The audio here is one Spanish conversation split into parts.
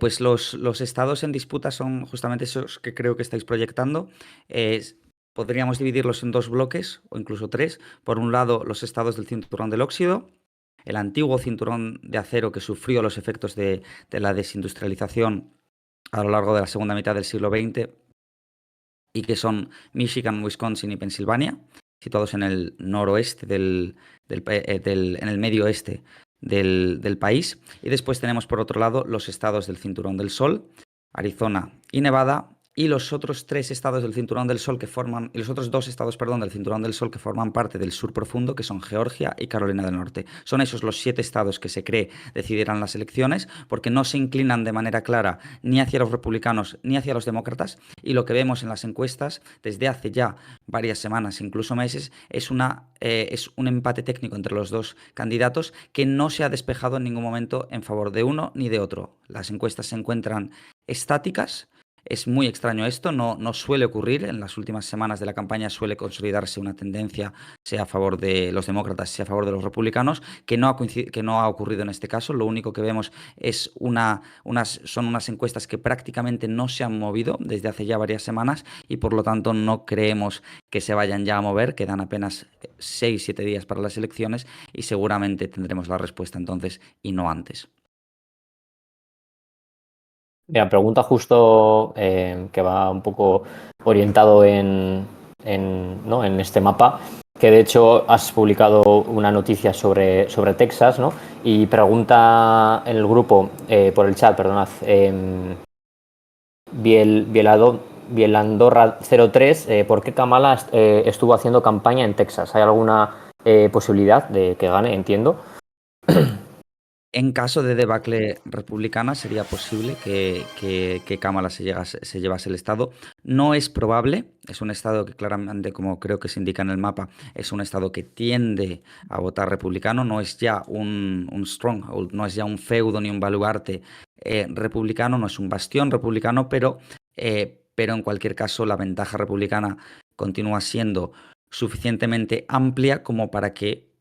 Pues los estados en disputa son justamente esos que creo que estáis proyectando. Podríamos dividirlos en dos bloques o incluso tres. Por un lado, los estados del cinturón del óxido, el antiguo cinturón de acero que sufrió los efectos de la desindustrialización a lo largo de la segunda mitad del siglo XX y que son Michigan, Wisconsin y Pensilvania, situados en el noroeste en el medio oeste del país. Y después tenemos por otro lado los estados del Cinturón del Sol, Arizona y Nevada, y los otros tres estados del Cinturón del Sol que forman, y los otros dos estados, perdón, del Cinturón del Sol que forman parte del sur profundo, que son Georgia y Carolina del Norte. Son esos los 7 estados que se cree decidirán las elecciones, porque no se inclinan de manera clara ni hacia los republicanos ni hacia los demócratas, y lo que vemos en las encuestas desde hace ya varias semanas, incluso meses, es un empate técnico entre los dos candidatos que no se ha despejado en ningún momento en favor de uno ni de otro. Las encuestas se encuentran estáticas. Es muy extraño esto, no suele ocurrir. En las últimas semanas de la campaña suele consolidarse una tendencia, sea a favor de los demócratas, sea a favor de los republicanos, que no ha ocurrido en este caso. Lo único que vemos es son unas encuestas que prácticamente no se han movido desde hace ya varias semanas y por lo tanto no creemos que se vayan ya a mover. Quedan apenas 6-7 días para las elecciones y seguramente tendremos la respuesta entonces y no antes. Mira, pregunta justo que va un poco orientado ¿no? en este mapa, que de hecho has publicado una noticia sobre Texas, ¿no? Y pregunta en el grupo, por el chat, perdonad, Bielandorra 03, ¿por qué Kamala estuvo haciendo campaña en Texas? ¿Hay alguna posibilidad de que gane? Entiendo. En caso de debacle republicana sería posible que Kamala se llevase el estado. No es probable, es un estado que claramente, como creo que se indica en el mapa, es un estado que tiende a votar republicano, no es ya un stronghold, no es ya un feudo ni un baluarte republicano, no es un bastión republicano, pero en cualquier caso la ventaja republicana continúa siendo suficientemente amplia como para que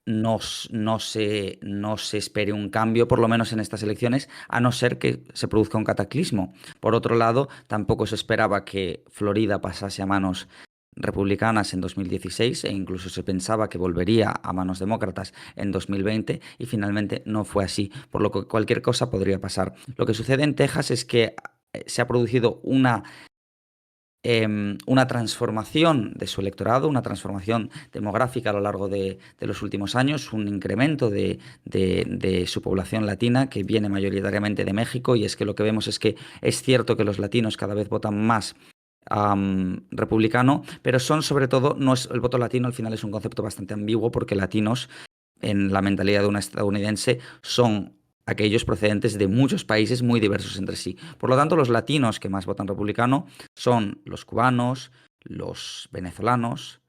no se espere un cambio, por lo menos en estas elecciones, a no ser que se produzca un cataclismo. Por otro lado, tampoco se esperaba que Florida pasase a manos republicanas en 2016 e incluso se pensaba que volvería a manos demócratas en 2020 y finalmente no fue así, por lo que cualquier cosa podría pasar. Lo que sucede en Texas es que se ha producido una transformación de su electorado, una transformación demográfica a lo largo de los últimos años, un incremento de su población latina que viene mayoritariamente de México, y es que lo que vemos es que es cierto que los latinos cada vez votan más republicano, pero son sobre todo, no es el voto latino, al final es un concepto bastante ambiguo porque latinos en la mentalidad de un estadounidense son aquellos procedentes de muchos países muy diversos entre sí. Por lo tanto, los latinos que más votan republicano son los cubanos, los venezolanos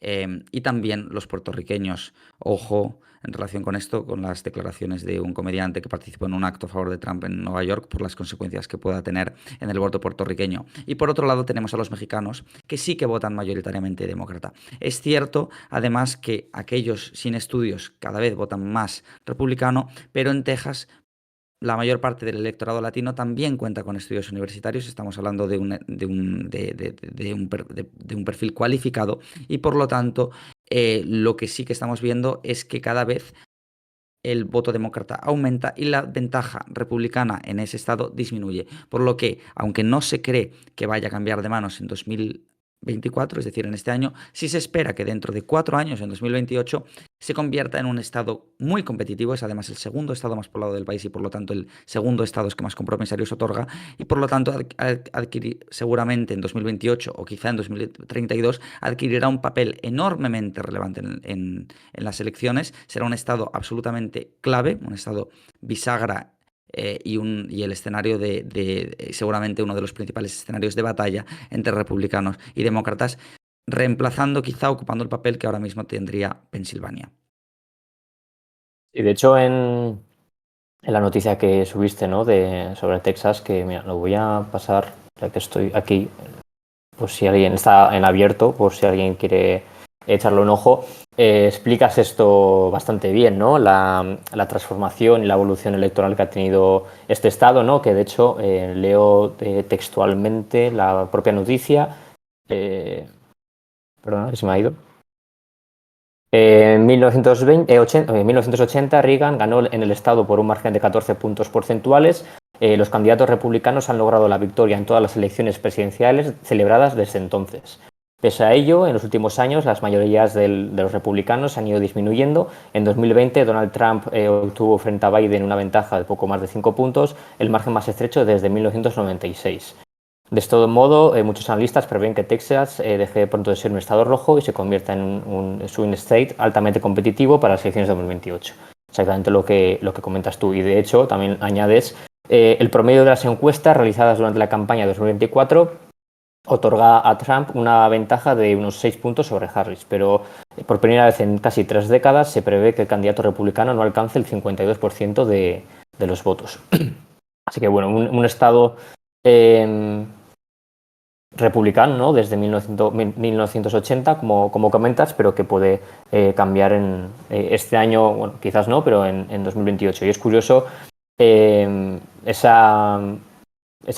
y también los puertorriqueños. Ojo en relación con esto, con las declaraciones de un comediante que participó en un acto a favor de Trump en Nueva York por las consecuencias que pueda tener en el voto puertorriqueño. Y por otro lado tenemos a los mexicanos que sí que votan mayoritariamente demócrata. Es cierto, además, que aquellos sin estudios cada vez votan más republicano, pero en Texas la mayor parte del electorado latino también cuenta con estudios universitarios. Estamos hablando de un perfil cualificado y por lo tanto lo que sí que estamos viendo es que cada vez el voto demócrata aumenta y la ventaja republicana en ese estado disminuye. Por lo que, aunque no se cree que vaya a cambiar de manos en 2024, es decir, en este año, sí se espera que dentro de 4 años, en 2028, se convierta en un estado muy competitivo. Es además el segundo estado más poblado del país y por lo tanto el segundo estado que más compromisarios otorga y por lo tanto seguramente en 2028 o quizá en 2032 adquirirá un papel enormemente relevante en las elecciones. Será un estado absolutamente clave, un estado bisagra y el escenario seguramente uno de los principales escenarios de batalla entre republicanos y demócratas, reemplazando, quizá ocupando el papel que ahora mismo tendría Pensilvania. Y de hecho en la noticia que subiste, ¿no? sobre Texas, que mira, lo voy a pasar, ya que estoy aquí, por si alguien está en abierto, por si alguien quiere echarle un ojo. Explicas esto bastante bien, ¿no? La transformación y la evolución electoral que ha tenido este estado, ¿no? Que de hecho leo textualmente la propia noticia. Perdona, que se me ha ido. En 1980, Reagan ganó en el estado por un margen de 14 puntos porcentuales. Los candidatos republicanos han logrado la victoria en todas las elecciones presidenciales celebradas desde entonces. Pese a ello, en los últimos años las mayorías de los republicanos han ido disminuyendo. En 2020, Donald Trump obtuvo frente a Biden una ventaja de poco más de 5 puntos, el margen más estrecho desde 1996. De este modo, muchos analistas prevén que Texas deje pronto de ser un estado rojo y se convierta en un swing state altamente competitivo para las elecciones de 2028. Exactamente lo que comentas tú. Y de hecho, también añades, el promedio de las encuestas realizadas durante la campaña de 2024 otorga a Trump una ventaja de unos 6 puntos sobre Harris, pero por primera vez en casi 3 décadas se prevé que el candidato republicano no alcance el 52% de los votos. Así que bueno, un estado republicano, ¿no? Desde 1980, como comentas, pero que puede cambiar en este año, bueno, quizás no, pero en 2028. Y es curioso esa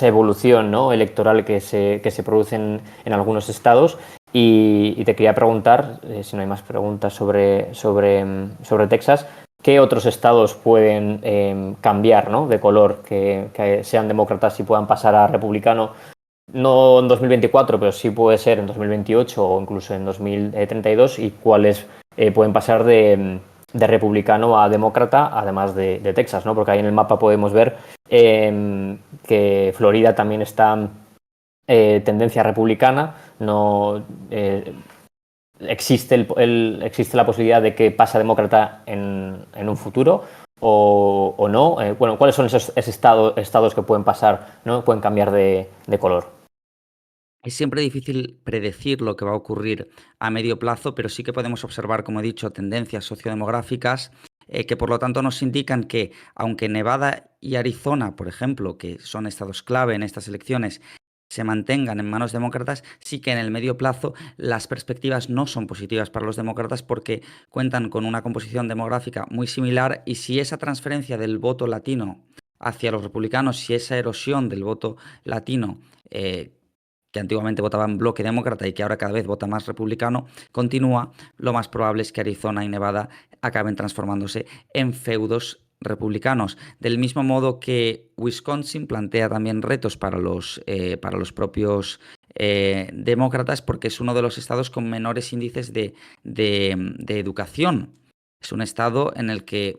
evolución, ¿no? electoral que se produce en algunos estados. Y te quería preguntar, si no hay más preguntas sobre Texas, ¿qué otros estados pueden cambiar, ¿no? de color, que sean demócratas y puedan pasar a republicano? No en 2024, pero sí puede ser en 2028 o incluso en 2032, y cuáles pueden pasar de republicano a demócrata, además de Texas, ¿no? Porque ahí en el mapa podemos ver que Florida también está tendencia republicana. No existe, existe la posibilidad de que pase a demócrata en un futuro o no. Bueno, ¿cuáles son esos estados que pueden pasar, ¿no? Pueden cambiar de color? Es siempre difícil predecir lo que va a ocurrir a medio plazo, pero sí que podemos observar, como he dicho, tendencias sociodemográficas que por lo tanto nos indican que, aunque Nevada y Arizona, por ejemplo, que son estados clave en estas elecciones, se mantengan en manos demócratas, sí que en el medio plazo las perspectivas no son positivas para los demócratas porque cuentan con una composición demográfica muy similar, y si esa transferencia del voto latino hacia los republicanos, si esa erosión del voto latino que antiguamente votaba en bloque demócrata y que ahora cada vez vota más republicano, continúa, lo más probable es que Arizona y Nevada acaben transformándose en feudos republicanos. Del mismo modo que Wisconsin plantea también retos para los propios demócratas, porque es uno de los estados con menores índices de educación. Es un estado en el que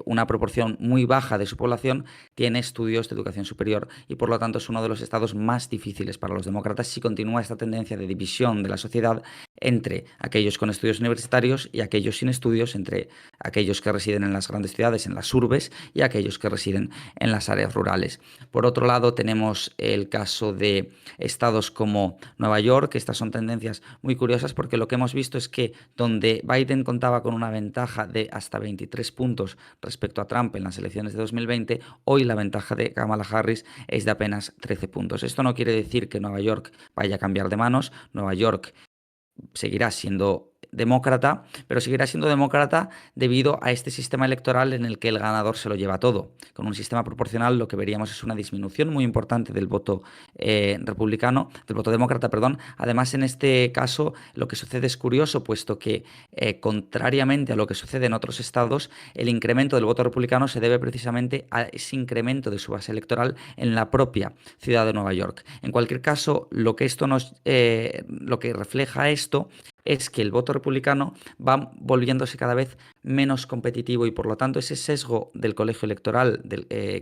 una proporción muy baja de su población tiene estudios de educación superior, y por lo tanto es uno de los estados más difíciles para los demócratas si continúa esta tendencia de división de la sociedad entre aquellos con estudios universitarios y aquellos sin estudios, entre aquellos que residen en las grandes ciudades, en las urbes, y aquellos que residen en las áreas rurales. Por otro lado, tenemos el caso de estados como Nueva York. Estas son tendencias muy curiosas porque lo que hemos visto es que donde Biden contaba con una ventaja de hasta 23 puntos respecto a Trump en las elecciones de 2020, hoy la ventaja de Kamala Harris es de apenas 13 puntos. Esto no quiere decir que Nueva York vaya a cambiar de manos. Nueva York seguirá siendo demócrata, pero seguirá siendo demócrata debido a este sistema electoral en el que el ganador se lo lleva todo. Con un sistema proporcional lo que veríamos es una disminución muy importante del voto republicano, del voto demócrata, perdón. Además, en este caso lo que sucede es curioso, puesto que contrariamente a lo que sucede en otros estados, el incremento del voto republicano se debe precisamente a ese incremento de su base electoral en la propia ciudad de Nueva York. En cualquier caso, lo que lo que refleja esto es que el voto republicano va volviéndose cada vez menos competitivo, y por lo tanto ese sesgo del colegio electoral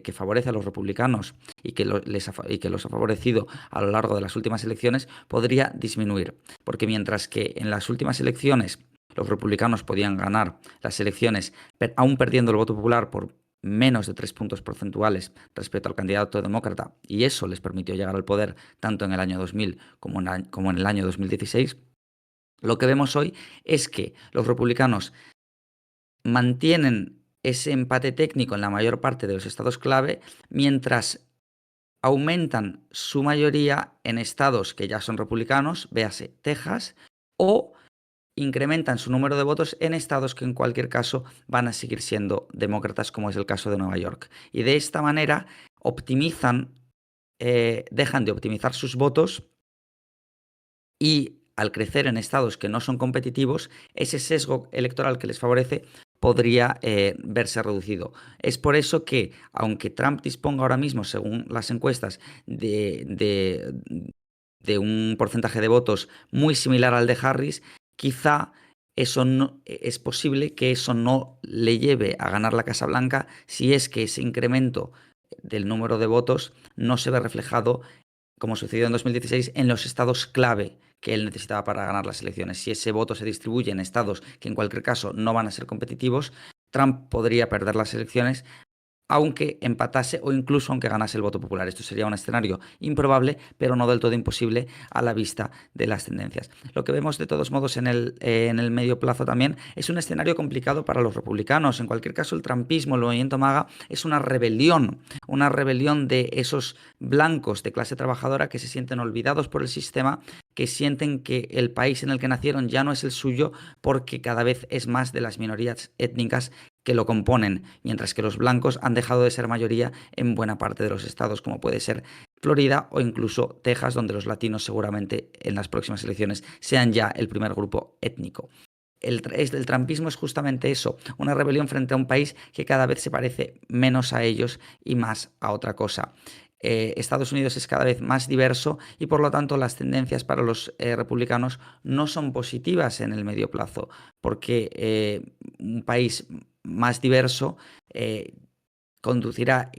que favorece a los republicanos y que los ha favorecido a lo largo de las últimas elecciones podría disminuir. Porque mientras que en las últimas elecciones los republicanos podían ganar las elecciones aún perdiendo el voto popular por menos de 3 puntos porcentuales respecto al candidato demócrata, y eso les permitió llegar al poder tanto en el año 2000 como en el año 2016, lo que vemos hoy es que los republicanos mantienen ese empate técnico en la mayor parte de los estados clave, mientras aumentan su mayoría en estados que ya son republicanos, véase Texas, o incrementan su número de votos en estados que en cualquier caso van a seguir siendo demócratas, como es el caso de Nueva York. Y de esta manera dejan de optimizar sus votos y al crecer en estados que no son competitivos, ese sesgo electoral que les favorece podría verse reducido. Es por eso que, aunque Trump disponga ahora mismo, según las encuestas, de un porcentaje de votos muy similar al de Harris, quizá eso no, es posible que eso no le lleve a ganar la Casa Blanca si es que ese incremento del número de votos no se ve reflejado, como sucedió en 2016, en los estados clave que él necesitaba para ganar las elecciones. Si ese voto se distribuye en estados que en cualquier caso no van a ser competitivos, Trump podría perder las elecciones, aunque empatase o incluso aunque ganase el voto popular. Esto sería un escenario improbable, pero no del todo imposible a la vista de las tendencias. Lo que vemos de todos modos en el medio plazo también es un escenario complicado para los republicanos. En cualquier caso, el trumpismo, el movimiento MAGA, es una rebelión de esos blancos de clase trabajadora que se sienten olvidados por el sistema, que sienten que el país en el que nacieron ya no es el suyo porque cada vez es más de las minorías étnicas que lo componen, mientras que los blancos han dejado de ser mayoría en buena parte de los estados, como puede ser Florida o incluso Texas, donde los latinos seguramente en las próximas elecciones sean ya el primer grupo étnico. El trumpismo es justamente eso, una rebelión frente a un país que cada vez se parece menos a ellos y más a otra cosa. Estados Unidos es cada vez más diverso y por lo tanto las tendencias para los republicanos no son positivas en el medio plazo, porque un país más diverso conducirá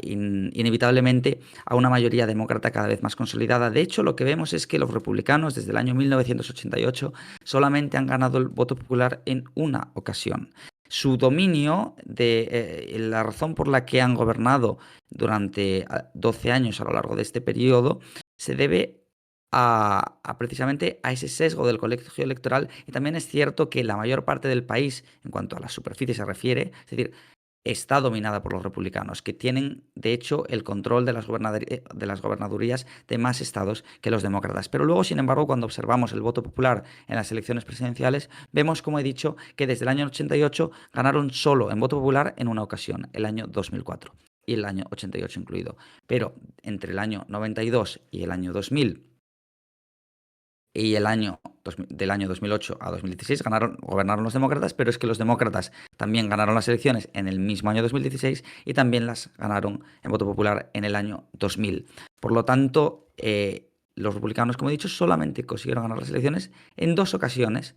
inevitablemente a una mayoría demócrata cada vez más consolidada. De hecho, lo que vemos es que los republicanos desde el año 1988 solamente han ganado el voto popular en una ocasión. Su dominio, la razón por la que han gobernado durante 12 años a lo largo de este periodo, se debe precisamente a ese sesgo del colegio electoral, y también es cierto que la mayor parte del país, en cuanto a la superficie se refiere, es decir, está dominada por los republicanos, que tienen, de hecho, el control de las gobernadurías de más estados que los demócratas. Pero luego, sin embargo, cuando observamos el voto popular en las elecciones presidenciales, vemos, como he dicho, que desde el año 88 ganaron solo en voto popular en una ocasión, el año 2004 y el año 88 incluido. Pero entre el año 92 y el año 2000 y del año 2008 a 2016 gobernaron los demócratas, pero es que los demócratas también ganaron las elecciones en el mismo año 2016 y también las ganaron en voto popular en el año 2000. Por lo tanto, los republicanos, como he dicho, solamente consiguieron ganar las elecciones en 2 ocasiones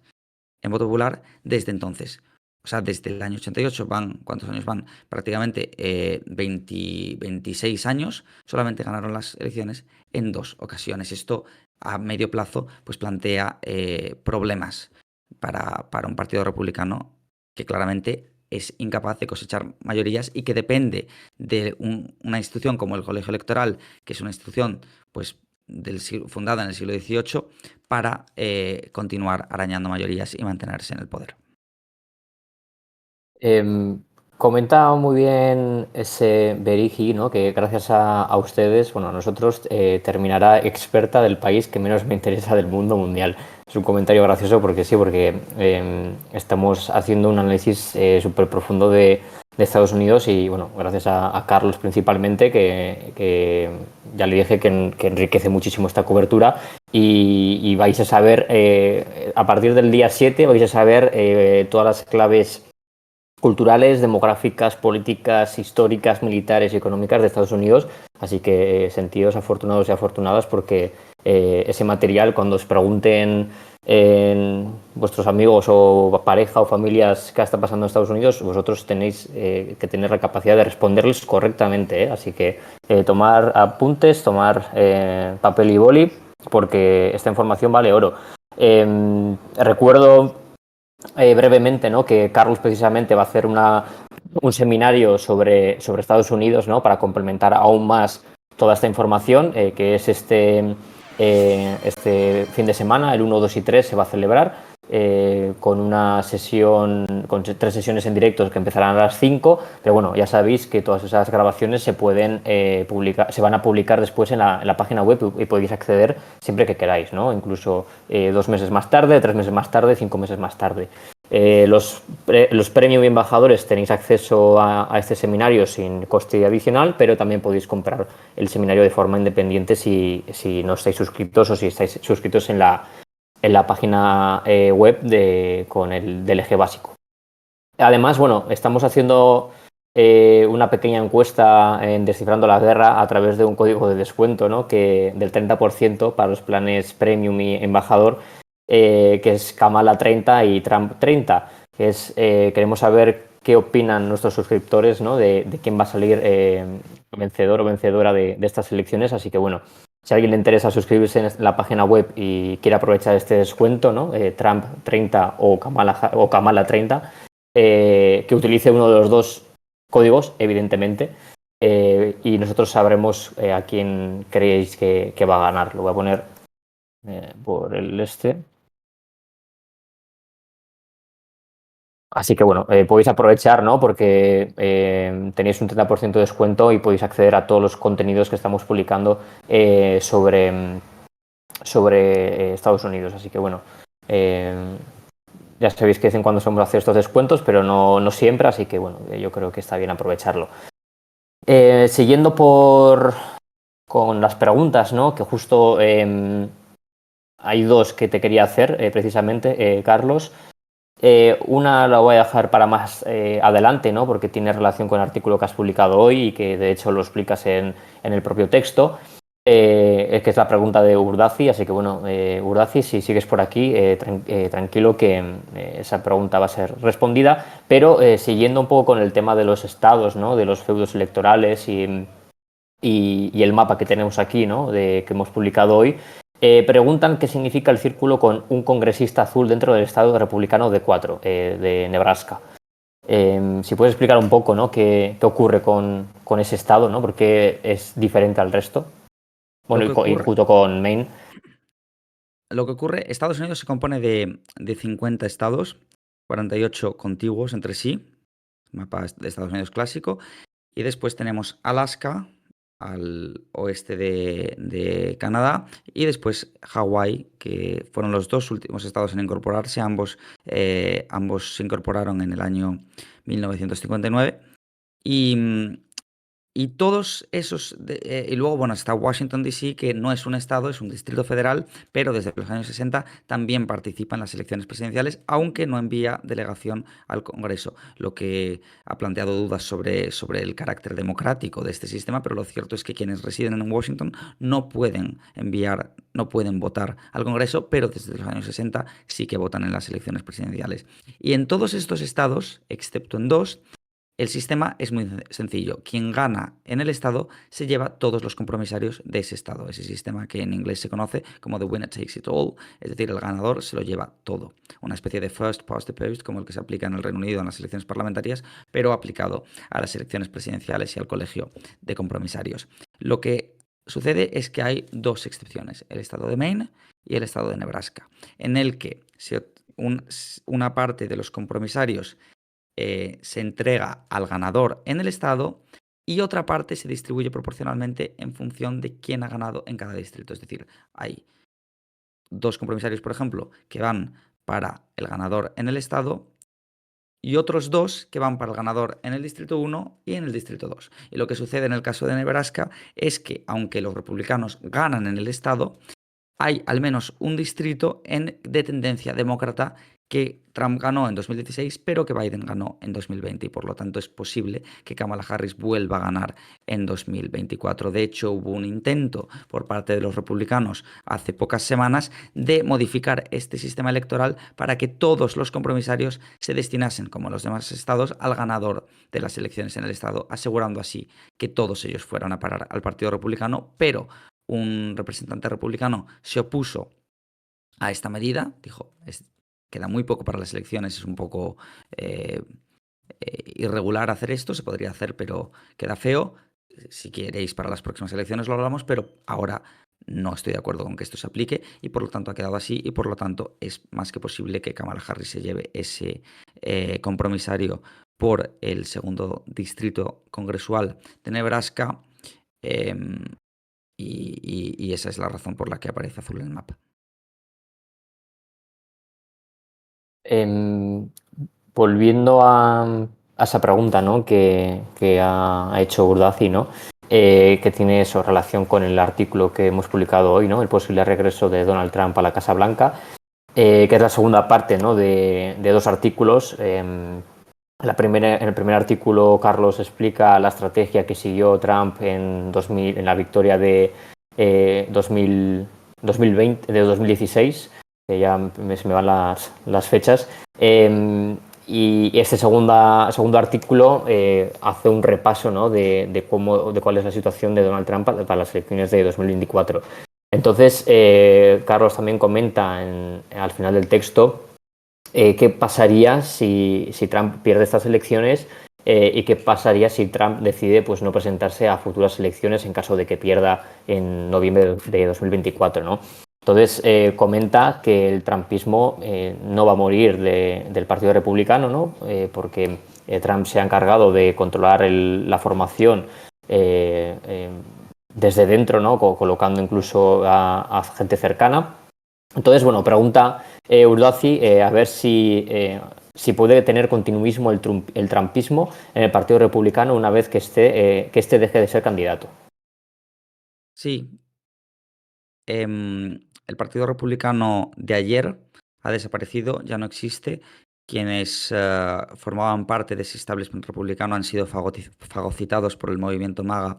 en voto popular desde entonces. O sea, desde el año 88 ¿cuántos años van? Prácticamente 26 años, solamente ganaron las elecciones en 2 ocasiones. Esto a medio plazo pues plantea problemas para un partido republicano que claramente es incapaz de cosechar mayorías y que depende de una institución como el colegio electoral, que es una institución pues fundada en el siglo XVIII, para continuar arañando mayorías y mantenerse en el poder. Comenta muy bien ese Berigi, ¿no? Que gracias a ustedes, bueno, a nosotros terminará experta del país que menos me interesa del mundo mundial. Es un comentario gracioso porque sí, porque estamos haciendo un análisis súper profundo de Estados Unidos y, bueno, gracias a Carlos principalmente, que ya le dije que enriquece muchísimo esta cobertura y vais a saber, a partir del día 7, vais a saber todas las claves culturales, demográficas, políticas, históricas, militares y económicas de Estados Unidos. Así que sentidos afortunados y afortunadas porque ese material, cuando os pregunten vuestros amigos o pareja o familias qué está pasando en Estados Unidos, vosotros tenéis que tener la capacidad de responderles correctamente, ¿eh? Así que tomar apuntes, tomar papel y boli, porque esta información vale oro. Recuerdo brevemente, ¿no?, que Carlos precisamente va a hacer un seminario sobre Estados Unidos, ¿no?, para complementar aún más toda esta información, que es este fin de semana, el 1, 2 y 3 se va a celebrar. con una sesión, con 3 sesiones en directo que empezarán a las 5, pero bueno, ya sabéis que todas esas grabaciones se pueden publicar, se van a publicar después en la página web y podéis acceder siempre que queráis, ¿no? Incluso 2 meses más tarde, 3 meses más tarde, 5 meses más tarde. Los premium embajadores tenéis acceso a este seminario sin coste adicional, pero también podéis comprar el seminario de forma independiente si no estáis suscritos o si estáis suscritos en la página web con el DLG básico. Además, bueno, estamos haciendo una pequeña encuesta en Descifrando la Guerra a través de un código de descuento, ¿no? Del 30% para los planes Premium y Embajador, que es Kamala 30 y Trump 30. Queremos saber qué opinan nuestros suscriptores, ¿no? de quién va a salir vencedor o vencedora de estas elecciones. Así que, bueno, si a alguien le interesa suscribirse en la página web y quiere aprovechar este descuento, ¿no? Trump 30 o Kamala 30, que utilice uno de los 2 códigos, evidentemente, y nosotros sabremos a quién creéis que va a ganar. Lo voy a poner por el este. Así que bueno, podéis aprovechar, ¿no? Porque tenéis un 30% de descuento y podéis acceder a todos los contenidos que estamos publicando sobre Estados Unidos. Así que bueno, ya sabéis que de vez en cuando somos hacer estos descuentos, pero no siempre, así que bueno, yo creo que está bien aprovecharlo. Siguiendo con las preguntas, ¿no? Que justo hay 2 que te quería hacer, precisamente, Carlos. Una la voy a dejar para más adelante, ¿no? Porque tiene relación con el artículo que has publicado hoy y que de hecho lo explicas en el propio texto. Es que es la pregunta de Urdaci, así que bueno, Urdaci, si sigues por aquí, tranquilo que esa pregunta va a ser respondida, pero siguiendo un poco con el tema de los estados, ¿no? De los feudos electorales y el mapa que tenemos aquí, ¿no? Que hemos publicado hoy, preguntan qué significa el círculo con un congresista azul dentro del estado republicano de 4, de Nebraska. Si puedes explicar un poco, ¿no? qué ocurre con ese estado, ¿no? Porque es diferente al resto. Lo Bueno, que ocurre, junto con Maine. Estados Unidos se compone de 50 estados, 48 contiguos entre sí, mapa de Estados Unidos clásico, y después tenemos Alaska al oeste de Canadá y después Hawái, que fueron los 2 últimos estados en incorporarse. Ambos se incorporaron en el año 1959. Y todos esos, y luego, bueno, está Washington, D.C., que no es un estado, es un distrito federal, pero desde los años 60 también participa en las elecciones presidenciales, aunque no envía delegación al Congreso, lo que ha planteado dudas sobre el carácter democrático de este sistema, pero lo cierto es que quienes residen en Washington no pueden no pueden votar al Congreso, pero desde los años 60 sí que votan en las elecciones presidenciales. Y en todos estos estados, excepto en 2, el sistema es muy sencillo. Quien gana en el estado se lleva todos los compromisarios de ese estado. Ese sistema que en inglés se conoce como the winner takes it all, es decir, el ganador se lo lleva todo. Una especie de first past the post, como el que se aplica en el Reino Unido en las elecciones parlamentarias, pero aplicado a las elecciones presidenciales y al colegio de compromisarios. Lo que sucede es que hay 2 excepciones, el estado de Maine y el estado de Nebraska, en el que una parte de los compromisarios se entrega al ganador en el estado y otra parte se distribuye proporcionalmente en función de quién ha ganado en cada distrito. Es decir, hay 2 compromisarios, por ejemplo, que van para el ganador en el estado y otros 2 que van para el ganador en el distrito 1 y en el distrito 2. Y lo que sucede en el caso de Nebraska es que, aunque los republicanos ganan en el estado, hay al menos un distrito de tendencia demócrata que Trump ganó en 2016, pero que Biden ganó en 2020 y por lo tanto es posible que Kamala Harris vuelva a ganar en 2024. De hecho, hubo un intento por parte de los republicanos hace pocas semanas de modificar este sistema electoral para que todos los compromisarios se destinasen, como los demás estados, al ganador de las elecciones en el estado, asegurando así que todos ellos fueran a parar al Partido Republicano, pero un representante republicano se opuso a esta medida, dijo, queda muy poco para las elecciones, es un poco irregular hacer esto, se podría hacer, pero queda feo. Si queréis para las próximas elecciones lo hablamos, pero ahora No estoy de acuerdo con que esto se aplique y por lo tanto ha quedado así y por lo tanto es más que posible que Kamala Harris se lleve ese compromisario por el segundo distrito congresual de Nebraska em, y esa es la razón por la que aparece azul en el mapa. Volviendo a esa pregunta, ¿no? que ha hecho Urdaci, ¿no? Que tiene eso relación con el artículo que hemos publicado hoy, ¿no? El posible regreso de Donald Trump a la Casa Blanca, que es la segunda parte, ¿no? de dos artículos. En el primer artículo, Carlos explica la estrategia que siguió Trump en la victoria de 2020, de 2016, que ya se me van las fechas. Y este segundo artículo hace un repaso, ¿no? de cuál es la situación de Donald Trump para las elecciones de 2024. Entonces, Carlos también comenta al final del texto qué pasaría si Trump pierde estas elecciones y qué pasaría si Trump decide pues, no presentarse a futuras elecciones en caso de que pierda en noviembre de 2024, ¿no? Entonces, comenta que el trumpismo no va a morir del Partido Republicano, ¿no? Porque Trump se ha encargado de controlar la formación desde dentro, ¿no? Colocando incluso a gente cercana. Entonces, bueno, pregunta Urdaci a ver si puede tener continuismo el trumpismo en el Partido Republicano una vez que este deje de ser candidato. Sí, el Partido Republicano de ayer ha desaparecido, ya no existe. Quienes formaban parte de ese establishment republicano han sido fagocitados por el movimiento MAGA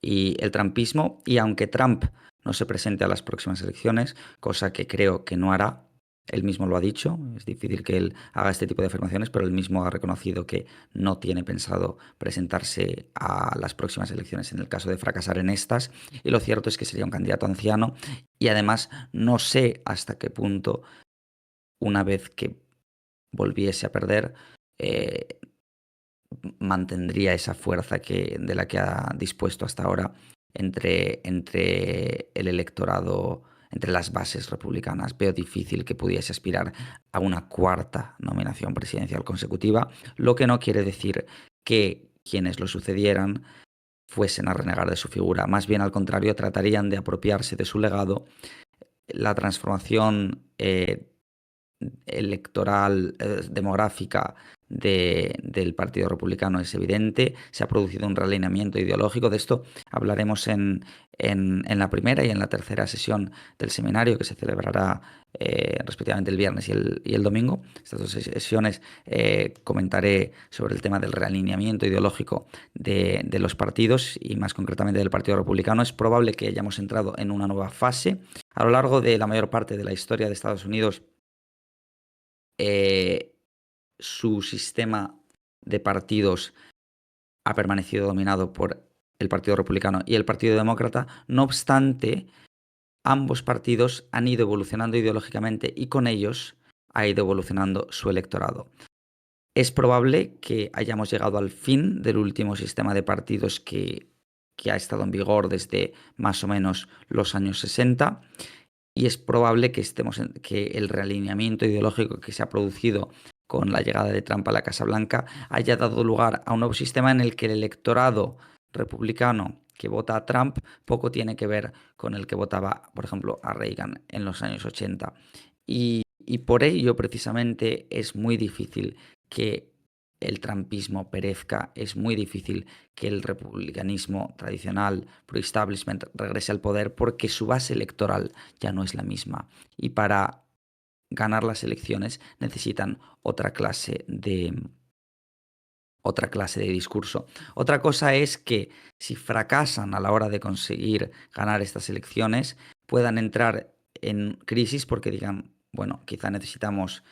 y el trumpismo, y aunque Trump no se presente a las próximas elecciones, cosa que creo que no hará, él mismo lo ha dicho, es difícil que él haga este tipo de afirmaciones, pero él mismo ha reconocido que no tiene pensado presentarse a las próximas elecciones en el caso de fracasar en estas, y lo cierto es que sería un candidato anciano, y además no sé hasta qué punto, una vez que volviese a perder, eh, mantendría esa fuerza de la que ha dispuesto hasta ahora entre el electorado, entre las bases republicanas. Veo difícil que pudiese aspirar a una cuarta nominación presidencial consecutiva, lo que no quiere decir que quienes lo sucedieran fuesen a renegar de su figura. Más bien, al contrario, tratarían de apropiarse de su legado. La transformación electoral, demográfica del Partido Republicano es evidente. Se ha producido un realineamiento ideológico. De esto hablaremos en la primera y en la tercera sesión del seminario que se celebrará respectivamente el viernes y el domingo. Estas dos sesiones comentaré sobre el tema del realineamiento ideológico de los partidos y más concretamente del Partido Republicano. Es probable que hayamos entrado en una nueva fase. A lo largo de la mayor parte de la historia de Estados Unidos, su sistema de partidos ha permanecido dominado por el Partido Republicano y el Partido Demócrata. No obstante, ambos partidos han ido evolucionando ideológicamente y con ellos ha ido evolucionando su electorado. Es probable que hayamos llegado al fin del último sistema de partidos que ha estado en vigor desde más o menos los años 60 y es probable que el realineamiento ideológico que se ha producido con la llegada de Trump a la Casa Blanca haya dado lugar a un nuevo sistema en el que el electorado republicano que vota a Trump poco tiene que ver con el que votaba, por ejemplo, a Reagan en los años 80. Y por ello, precisamente, es muy difícil que el trumpismo perezca, es muy difícil que el republicanismo tradicional, pro-establishment, regrese al poder porque su base electoral ya no es la misma. Y para ganar las elecciones necesitan otra clase de discurso. Otra cosa es que si fracasan a la hora de conseguir ganar estas elecciones, puedan entrar en crisis porque digan, bueno, quizá necesitamos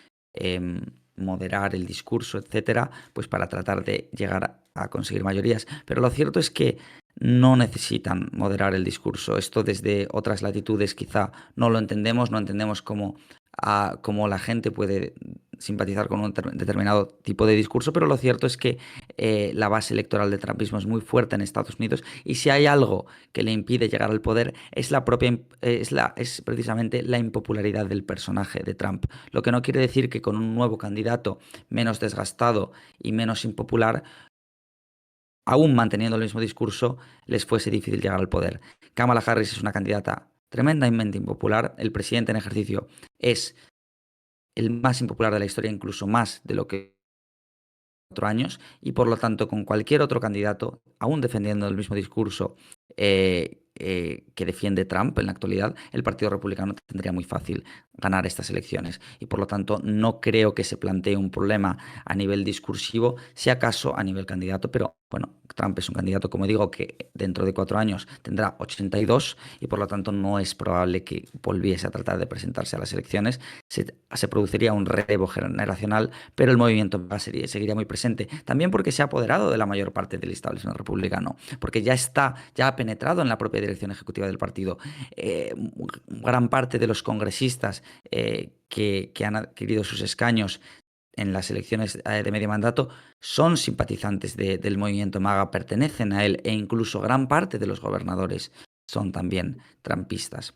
moderar el discurso, etcétera, pues para tratar de llegar a conseguir mayorías. Pero lo cierto es que no necesitan moderar el discurso. Esto desde otras latitudes quizá no lo entendemos, no entendemos cómo a cómo la gente puede simpatizar con un determinado tipo de discurso, pero lo cierto es que la base electoral del trumpismo es muy fuerte en Estados Unidos y si hay algo que le impide llegar al poder es la propia es precisamente la impopularidad del personaje de Trump, lo que no quiere decir que con un nuevo candidato menos desgastado y menos impopular, aún manteniendo el mismo discurso, les fuese difícil llegar al poder. Kamala Harris es una candidata tremendamente impopular, el presidente en ejercicio es el más impopular de la historia, incluso más de lo que 4 años, y por lo tanto con cualquier otro candidato, aún defendiendo el mismo discurso que defiende Trump en la actualidad, el Partido Republicano tendría muy fácil ganar estas elecciones. Y por lo tanto no creo que se plantee un problema a nivel discursivo, si acaso a nivel candidato, pero bueno, Trump es un candidato, como digo, que dentro de 4 años tendrá 82 y por lo tanto no es probable que volviese a tratar de presentarse a las elecciones. Se produciría un relevo generacional, pero el movimiento seguiría muy presente. También porque se ha apoderado de la mayor parte del establishment republicano, porque ya ha penetrado en la propia dirección ejecutiva del partido. Gran parte de los congresistas que han adquirido sus escaños en las elecciones de medio mandato son simpatizantes del movimiento MAGA, pertenecen a él e incluso gran parte de los gobernadores son también trampistas.